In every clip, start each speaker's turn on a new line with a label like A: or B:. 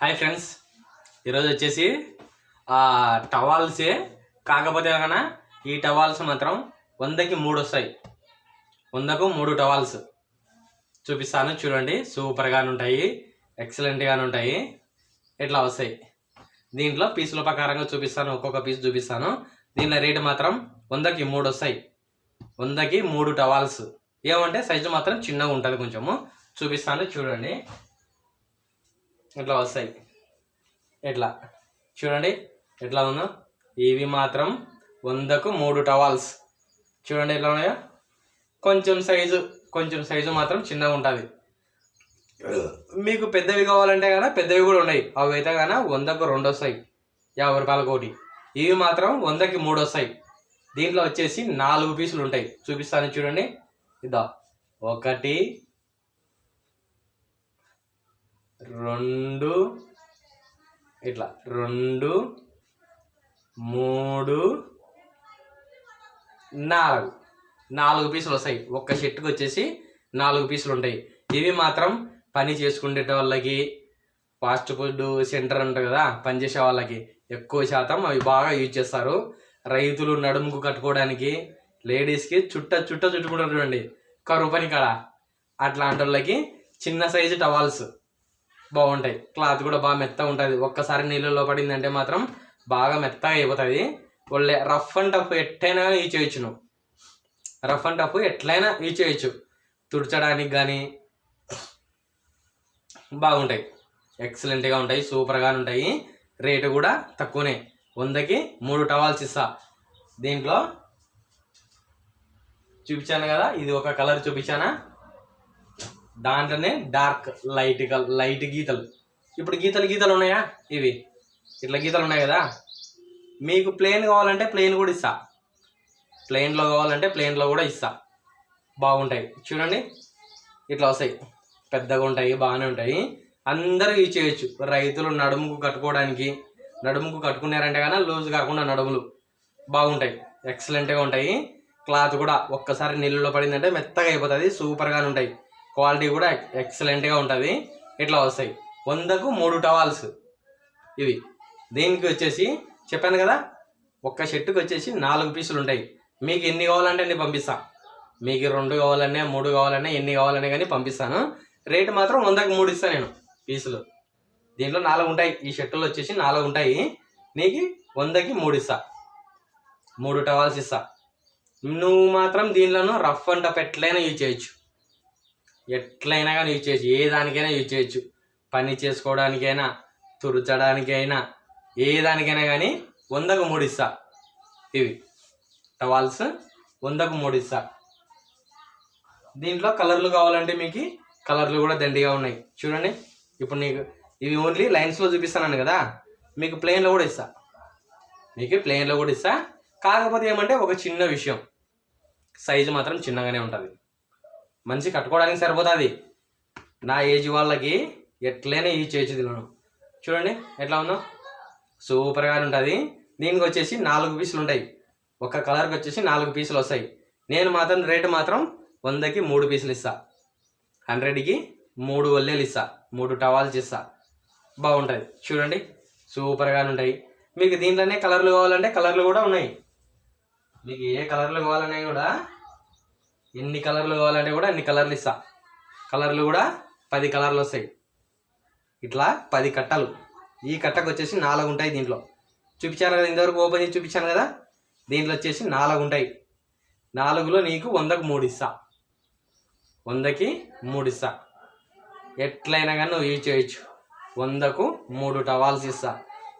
A: Hi friends, ఈరోజు వచ్చేసి టవాల్సే. కాకపోతే కన్నా ఈ టవాల్స్ మాత్రం 100కి 3 వస్తాయి. 100కు 3 టవాల్స్ చూపిస్తాను, చూడండి. సూపర్గానే ఉంటాయి, ఎక్సలెంట్గానే ఉంటాయి. ఇట్లా వస్తాయి. దీంట్లో పీసుల ప్రకారంగా చూపిస్తాను, ఒక్కొక్క పీస్ చూపిస్తాను. దీంట్లో రేటు మాత్రం 100కి 3 వస్తాయి. 100కి 3 టవాల్స్. ఏమంటే సైజు మాత్రం చిన్నగా ఉంటుంది, కొంచెము చూపిస్తాను, చూడండి. ఇట్లా వస్తాయి. ఎట్లా చూడండి ఎట్లా ఉందో. ఇవి మాత్రం 100కు 3 టవాల్స్. చూడండి ఎట్లా ఉన్నాయో. కొంచెం సైజు మాత్రం చిన్నగా ఉంటుంది. మీకు పెద్దవి కావాలంటే కన్నా పెద్దవి కూడా ఉన్నాయి. అవి అయితే కన్నా 100కు 2 వస్తాయి, 50 రూపాయల కోటి. ఇవి మాత్రం 100కి 3 వస్తాయి. దీంట్లో వచ్చేసి 4 పీసులు ఉంటాయి, చూపిస్తాను, చూడండి. ఇదా 1 2 ఇట్లా 2 3 4 పీసులు వస్తాయి. ఒక్క షర్ట్కి వచ్చేసి 4 పీసులు ఉంటాయి. ఇవి మాత్రం పని చేసుకునే వాళ్ళకి, ఫాస్ట్ ఫుడ్ సెంటర్ ఉంటుంది కదా, పనిచేసే వాళ్ళకి ఎక్కువ శాతం అవి బాగా యూజ్ చేస్తారు. రైతులు నడుముకు కట్టుకోవడానికి, లేడీస్కి చుట్టుకుంటారు చూడండి, కరువు పని కాడ, అట్లాంటి వాళ్ళకి చిన్న సైజు టవాల్స్ బాగుంటాయి. క్లాత్ కూడా బాగా మెత్తగా ఉంటుంది. ఒక్కసారి నీళ్ళలో పడిందంటే మాత్రం బాగా మెత్తగా అయిపోతుంది. ఒళ్ళే రఫ్ అండ్ టఫ్ ఎట్లయినా యూజ్ చేయొచ్చు. నువ్వు రఫ్ అండ్ టఫ్ ఎట్లయినా యూజ్ చేయొచ్చు, తుడచడానికి కానీ బాగుంటాయి, ఎక్సలెంట్గా ఉంటాయి, సూపర్గానే ఉంటాయి. రేటు కూడా తక్కువనే. 100కి 3 టవాల్స్ ఇస్తా. దీంట్లో చూపించాను కదా, ఇది ఒక కలర్ చూపించానా, దాంట్లోనే డార్క్ లైట్ గీతలు. ఇప్పుడు గీతలు ఉన్నాయా, ఇవి ఇట్లా గీతలు ఉన్నాయి కదా. మీకు ప్లెయిన్ కావాలంటే ప్లెయిన్ కూడా ఇస్తా, ప్లెయిన్లో కావాలంటే ప్లెయిన్లో కూడా ఇస్తా. బాగుంటాయి, చూడండి. ఇట్లా వస్తాయి, పెద్దగా ఉంటాయి, బాగానే ఉంటాయి. అందరూ యూజ్ చేయొచ్చు. రైతులు నడుముకు కట్టుకున్నారంటే కానీ లూజ్ కాకుండా నడుములు బాగుంటాయి, ఎక్సలెంట్గా ఉంటాయి. క్లాత్ కూడా ఒక్కసారి నీళ్ళలో పడిందంటే మెత్తగా అయిపోతుంది, సూపర్గానే ఉంటాయి. క్వాలిటీ కూడా ఎక్సలెంట్గా ఉంటుంది. ఇట్లా వస్తాయి. 100కు 3 టవాల్స్ ఇవి. దీనికి వచ్చేసి చెప్పాను కదా, ఒక్క షర్టుకి వచ్చేసి 4 పీసులు ఉంటాయి. మీకు ఎన్ని కావాలంటే అన్ని పంపిస్తా. మీకు 2 కావాలన్నా 3 కావాలన్నా ఎన్ని కావాలన్నా కానీ పంపిస్తాను. రేటు మాత్రం 100కి 3 ఇస్తాను నేను పీసులు. దీంట్లో 4 ఉంటాయి. ఈ షర్టులు వచ్చేసి 4 ఉంటాయి. నీకు 100కి 3 ఇస్తా, 3 టవాల్స్ ఇస్తా. నువ్వు మాత్రం దీనిలోనూ రఫ్ అండ్ టఫ్ ఎట్లయినా యూజ్ చేయొచ్చు, ఎట్లయినా కానీ యూజ్ చేయొచ్చు, ఏ దానికైనా యూజ్ చేయొచ్చు. పని చేసుకోవడానికైనా, తుడచడానికైనా, ఏ దానికైనా కానీ 100కు 3 ఇస్తా. ఇవి టవాల్స్ 100కు 3 ఇస్తా. దీంట్లో కలర్లు కావాలంటే మీకు కలర్లు కూడా దండిగా ఉన్నాయి, చూడండి. ఇప్పుడు నీకు ఇవి ఓన్లీ లైన్స్లో చూపిస్తాను కదా, మీకు ప్లెయిన్లో కూడా ఇస్తా. కాకపోతే ఏమంటే ఒక చిన్న విషయం, సైజు మాత్రం చిన్నగానే ఉంటుంది. మంచి కట్టుకోవడానికి సరిపోతుంది. నా ఏజ్ వాళ్ళకి ఎట్లయినా యూజ్ చేయొచ్చు. దీనిలో చూడండి ఎట్లా ఉందో, సూపర్గానే ఉంటుంది. దీనికి వచ్చేసి 4 పీసులు ఉంటాయి. ఒక కలర్కి వచ్చేసి 4 పీసులు వస్తాయి. నేను మాత్రం రేటు మాత్రం 100కి 3 పీసులు ఇస్తా. 100కి 3 వల్లేలు ఇస్తా, 3 టవాల్స్ ఇస్తా. బాగుంటుంది, చూడండి, సూపర్గానే ఉంటాయి. మీకు దీంట్లోనే కలర్లు కావాలంటే కలర్లు కూడా ఉన్నాయి. మీకు ఏ కలర్లు కావాలన్నా కూడా, ఎన్ని కలర్లు కావాలంటే కూడా అన్ని కలర్లు ఇస్తా. కలర్లు కూడా 10 కలర్లు వస్తాయి. ఇట్లా 10 కట్టలు. ఈ కట్టకు వచ్చేసి 4 ఉంటాయి. దీంట్లో చూపించాను కదా, ఇంతవరకు ఓపెన్ చేసి చూపించాను కదా. దీంట్లో వచ్చేసి 4 ఉంటాయి. 4లో నీకు 100కు 3 ఇస్తా. 100కి 3 ఇస్తా. ఎట్లయినా కానీ నువ్వు యూజ్ చేయొచ్చు. 100కు 3 టవాల్స్ ఇస్తా.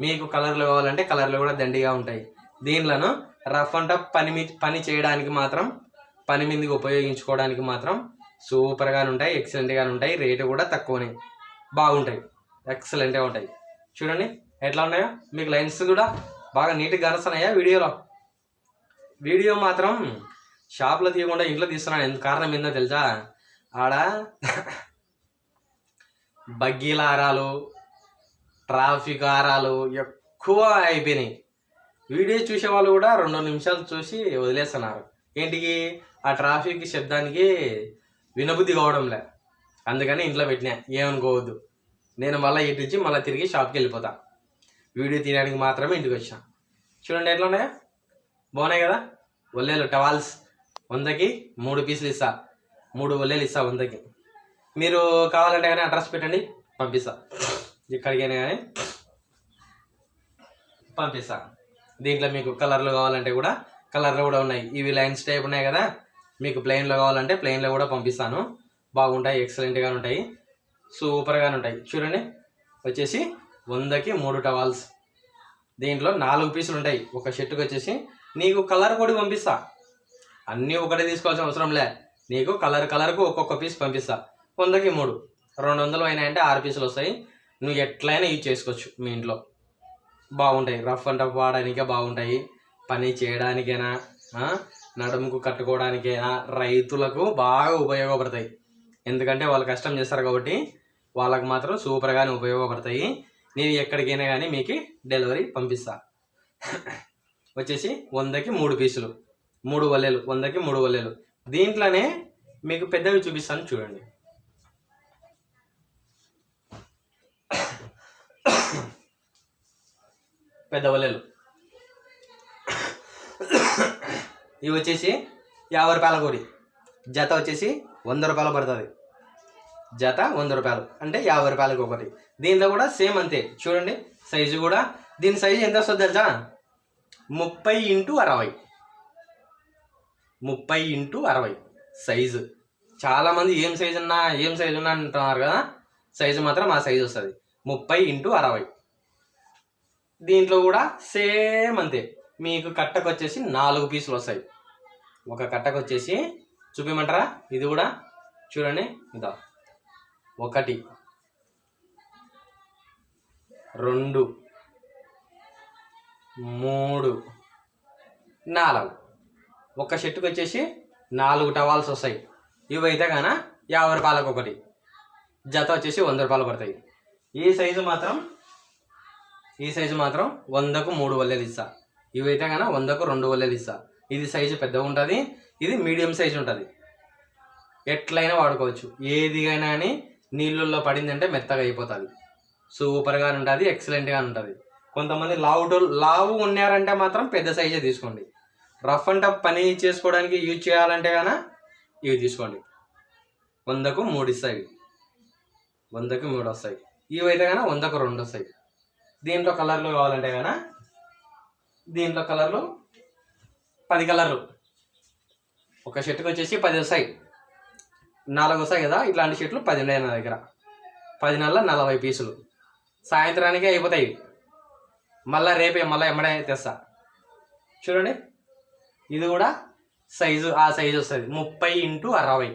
A: మీకు కలర్లు కావాలంటే కలర్లు కూడా దండిగా ఉంటాయి. దీంట్లోనూ రఫ్ అండ్ టఫ్ పని చేయడానికి మాత్రం, పని మీదకి ఉపయోగించుకోవడానికి మాత్రం సూపర్గానే ఉంటాయి, ఎక్సలెంట్గానే ఉంటాయి. రేటు కూడా తక్కువనే, బాగుంటాయి, ఎక్సలెంట్గా ఉంటాయి. చూడండి ఎట్లా ఉన్నాయో. మీకు లైన్స్ కూడా బాగా నీట్గా కనిస్తున్నాయా వీడియో మాత్రం షాప్లో తీయకుండా ఇంట్లో తీస్తున్నాను. ఎందుకు కారణం ఏందో తెలుసా, ఆడ బగ్గీల ఆరాలు, ట్రాఫిక్ ఆరాలు ఎక్కువ అయిపోయినాయి. వీడియో చూసే వాళ్ళు కూడా 2 నిమిషాలు చూసి వదిలేస్తున్నారు. ఏంటికి, ఆ ట్రాఫిక్ శబ్దానికి వినబుద్ధి కావడంలే. అందుకని ఇంట్లో పెట్టినా, ఏమనుకోవద్దు. నేను మళ్ళీ ఇటు నుంచి మళ్ళీ తిరిగి షాప్కి వెళ్ళిపోతా. వీడియో తీయడానికి మాత్రమే ఇంటికి వచ్చా. చూడండి ఎట్లా ఉన్నాయా, బాగున్నాయి కదా. ఒల్లేలు టవాల్స్ 100కి 3 పీసులు ఇస్తా, 3 ఒల్లేలు ఇస్తా 100కి. మీరు కావాలంటే కానీ అడ్రస్ పెట్టండి, పంపిస్తా. ఎక్కడికైనా కానీ పంపిస్తా. దీంట్లో మీకు కలర్లు కావాలంటే కూడా కలర్లు కూడా ఉన్నాయి. ఇవి లైన్స్ టైప్ ఉన్నాయి కదా, మీకు ప్లెయిన్లో కావాలంటే ప్లెయిన్లో కూడా పంపిస్తాను. బాగుంటాయి, ఎక్సలెంట్గా ఉంటాయి, సూపర్గా ఉంటాయి. చూడండి వచ్చేసి 100కి 3 టవాల్స్. దీంట్లో 4 పీసులు ఉంటాయి. ఒక షర్టుకి వచ్చేసి నీకు కలర్ కూడా పంపిస్తా. అన్నీ ఒకటే తీసుకోవాల్సిన అవసరం లే, నీకు కలర్కు ఒక్కొక్క పీస్ పంపిస్తా. 100కి 3, 200 అయినాయంటే 6 పీసులు వస్తాయి. నువ్వు ఎట్లయినా యూజ్ చేసుకోవచ్చు మీ ఇంట్లో. బాగుంటాయి, రఫ్ అండ్ టఫ్ వాడడానికే బాగుంటాయి, పని చేయడానికైనా, నడుముకు కట్టుకోవడానికైనా, రైతులకు బాగా ఉపయోగపడతాయి. ఎందుకంటే వాళ్ళు కష్టం చేస్తారు కాబట్టి వాళ్ళకు మాత్రం సూపర్గానే ఉపయోగపడతాయి. నేను ఎక్కడికైనా కానీ మీకు డెలివరీ పంపిస్తా. వచ్చేసి 100కి 3 పీసులు, 3 వల్లెలు, 100కి 3 వల్లెలు. దీంట్లోనే మీకు పెద్దవి చూపిస్తాను చూడండి. పెద్ద వల్లెలు ఇవి వచ్చేసి 50 రూపాయల కూడి. జత వచ్చేసి 100 రూపాయలు పడుతుంది. జత 100 రూపాయలు అంటే 50 రూపాయలకి ఒకటి. దీంట్లో కూడా సేమ్ అంతే. చూడండి సైజు కూడా, దీని సైజు ఎంత వస్తుంది తెలుసా, 30x60. 30x60 size. చాలామంది ఏం సైజు ఉన్నా అంటున్నారు కదా, సైజు మాత్రం ఆ సైజు వస్తుంది 30x60. దీంట్లో కూడా సేమ్ అంతే. మీకు కట్టకు వచ్చేసి 4 పీసులు వస్తాయి. ఒక కట్టకు వచ్చేసి చూపించమంటారా, ఇది కూడా చూడండి. ఇదా 1 2 3 4. ఒక షర్టుకి వచ్చేసి 4 టవాల్స్ వస్తాయి. ఇవైతే కాన 50 రూపాయలకు ఒకటి. జత వచ్చేసి 100 రూపాయలు పడతాయి. ఈ సైజు మాత్రం 100కు 3 వల్లెలు ఇస్తా. ఇవైతే కన్నా 100కు 2 వల్లెలు ఇస్తా. ఇది సైజు పెద్దగా ఉంటుంది, ఇది మీడియం సైజు ఉంటుంది. ఎట్లయినా వాడుకోవచ్చు. ఏది అయినా కానీ నీళ్ళల్లో పడిందంటే మెత్తగా అయిపోతుంది, సూపర్గా ఉంటుంది, ఎక్సలెంట్గా ఉంటుంది. కొంతమంది లావు ఉన్నారంటే మాత్రం పెద్ద సైజే తీసుకోండి. రఫ్ అండ్ టఫ్ పని చేసుకోవడానికి యూజ్ చేయాలంటే కన్నా ఇవి తీసుకోండి. 100కు 3 ఇస్తాయి, 100కి 3 వస్తాయి. ఇవైతే కన్నా 100కు 2 వస్తాయి. దీంట్లో కలర్లు కావాలంటే కన్నా దీంట్లో కలర్లు 10 కలర్లు. ఒక షర్ట్కి వచ్చేసి 10 వస్తాయి, 4 వస్తాయి కదా. ఇట్లాంటి షర్ట్లు 10 ఉన్నాయి నా దగ్గర. 10 నెలల 40 పీసులు. సాయంత్రానికే అయిపోతాయి. మళ్ళీ రేపే ఎమ్మడే తెస్తా. చూడండి ఇది కూడా సైజు ఆ సైజు వస్తుంది 30x60.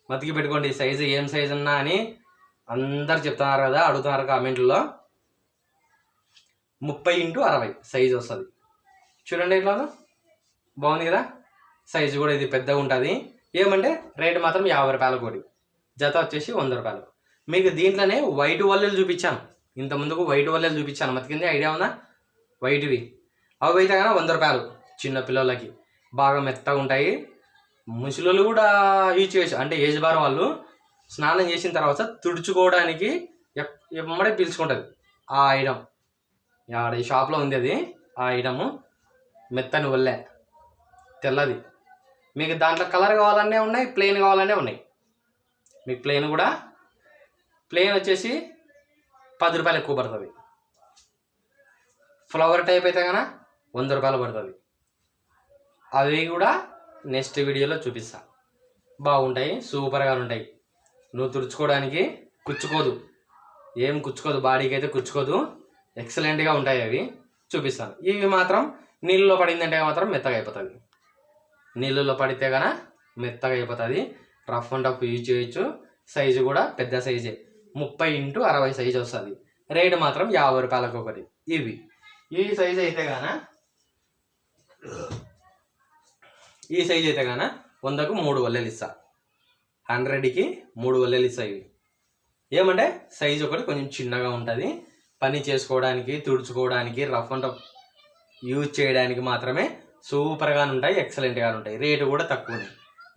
A: మతికి పెట్టుకోండి సైజు, ఏం సైజు ఉన్నా అని అందరు చెప్తున్నారు కదా, అడుగుతున్నారు కామెంట్లో. 30x60 సైజు వస్తుంది. చూడండి ఇట్లా బాగుంది కదా. సైజు కూడా ఇది పెద్దగా ఉంటుంది. ఏమంటే రేటు మాత్రం 50 రూపాయల కోడి. జత వచ్చేసి 100 రూపాయలు. మీకు దీంట్లోనే వైట్ వల్లెలు చూపించాను, ఇంతకుముందుకు వైట్ వల్లెలు చూపించాను. మతికింది ఐడియా ఉందా, వైట్వి. అవి అయితే కానీ 100 రూపాయలు. చిన్న పిల్లలకి బాగా మెత్తగా ఉంటాయి. ముసలోళ్ళు కూడా యూజ్ చేయొచ్చు. అంటే ఏజ్ బార్ వాళ్ళు స్నానం చేసిన తర్వాత తుడుచుకోవడానికి ఎమ్మడే పీల్చుకుంటుంది ఆ ఐటమ్. ఆడ ఈ షాప్లో ఉంది అది, ఆ ఐటము మెత్తని వల్లే, తెల్లది. మీకు దాంట్లో కలర్ కావాలనే ఉన్నాయి, ప్లెయిన్ కావాలనే ఉన్నాయి. మీకు ప్లెయిన్ వచ్చేసి 10 రూపాయలు ఎక్కువ పడుతుంది. ఫ్లవర్ టైప్ అయితే కన్నా 100 రూపాయలు పడుతుంది. అవి కూడా నెక్స్ట్ వీడియోలో చూపిస్తా. బాగుంటాయి, సూపర్గా ఉంటాయి. నువ్వు తుడుచుకోవడానికి ఏం కుచ్చుకోదు, బాడీకి అయితే కుచ్చుకోదు, ఎక్సలెంట్గా ఉంటాయి. అవి చూపిస్తాను. ఇవి మాత్రం నీళ్ళలో పడిందంటే మాత్రం మెత్తగా అయిపోతుంది. నీళ్ళలో పడితే కన్నా మెత్తగా అయిపోతుంది. రఫ్ అండ్ టఫ్ యూజ్ చేయొచ్చు. సైజు కూడా పెద్ద సైజే, 30x60 సైజు వస్తుంది. రేటు మాత్రం 50 రూపాయలకు ఒకటి. ఈ సైజు అయితే గాన 100కు 3 వల్లెలు ఇస్తా. 100కి 3 వల్లెలు ఇస్తా. ఇవి ఏమంటే సైజు ఒకటి కొంచెం చిన్నగా ఉంటుంది. పని చేసుకోవడానికి, తుడుచుకోవడానికి, రఫ్ అండ్ టఫ్ యూజ్ చేయడానికి మాత్రమే సూపర్గా ఉంటాయి, ఎక్సలెంట్గా ఉంటాయి. రేటు కూడా తక్కువ.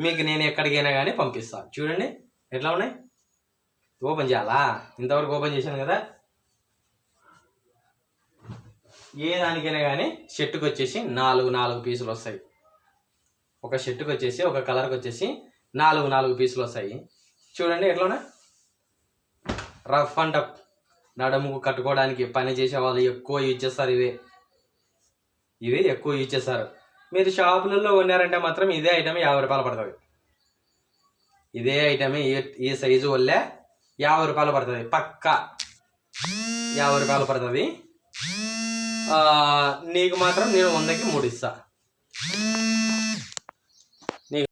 A: మీకు నేను ఎక్కడికైనా కానీ పంపిస్తాను. చూడండి ఎట్లా ఉన్నాయి, ఓపెన్ చేయాలా? ఇంతవరకు ఓపెన్ చేశాను కదా. ఏ దానికైనా కానీ షర్టుకి వచ్చేసి 4 పీసులు వస్తాయి. ఒక షర్టుకి వచ్చేసి ఒక కలర్కి వచ్చేసి 4 పీసులు వస్తాయి. చూడండి ఎట్లనా రఫ్ అండ్ టఫ్ నడుముకు కట్టుకోవడానికి పని చేసే వాళ్ళు ఎక్కువ యూజ్ చేస్తారు. ఇవి ఎక్కువ యూజ్ చేస్తారు. మీరు షాపులలో కొన్నారంటే మాత్రం ఇదే ఐటమ్ 50 రూపాయలు పడుతుంది. ఇదే ఐటమ్ ఈ సైజు వల్లే 50 రూపాయలు పడుతుంది. పక్కా 50 రూపాయలు పడుతుంది. నీకు మాత్రం నేను 100కి 3 ఇస్తా.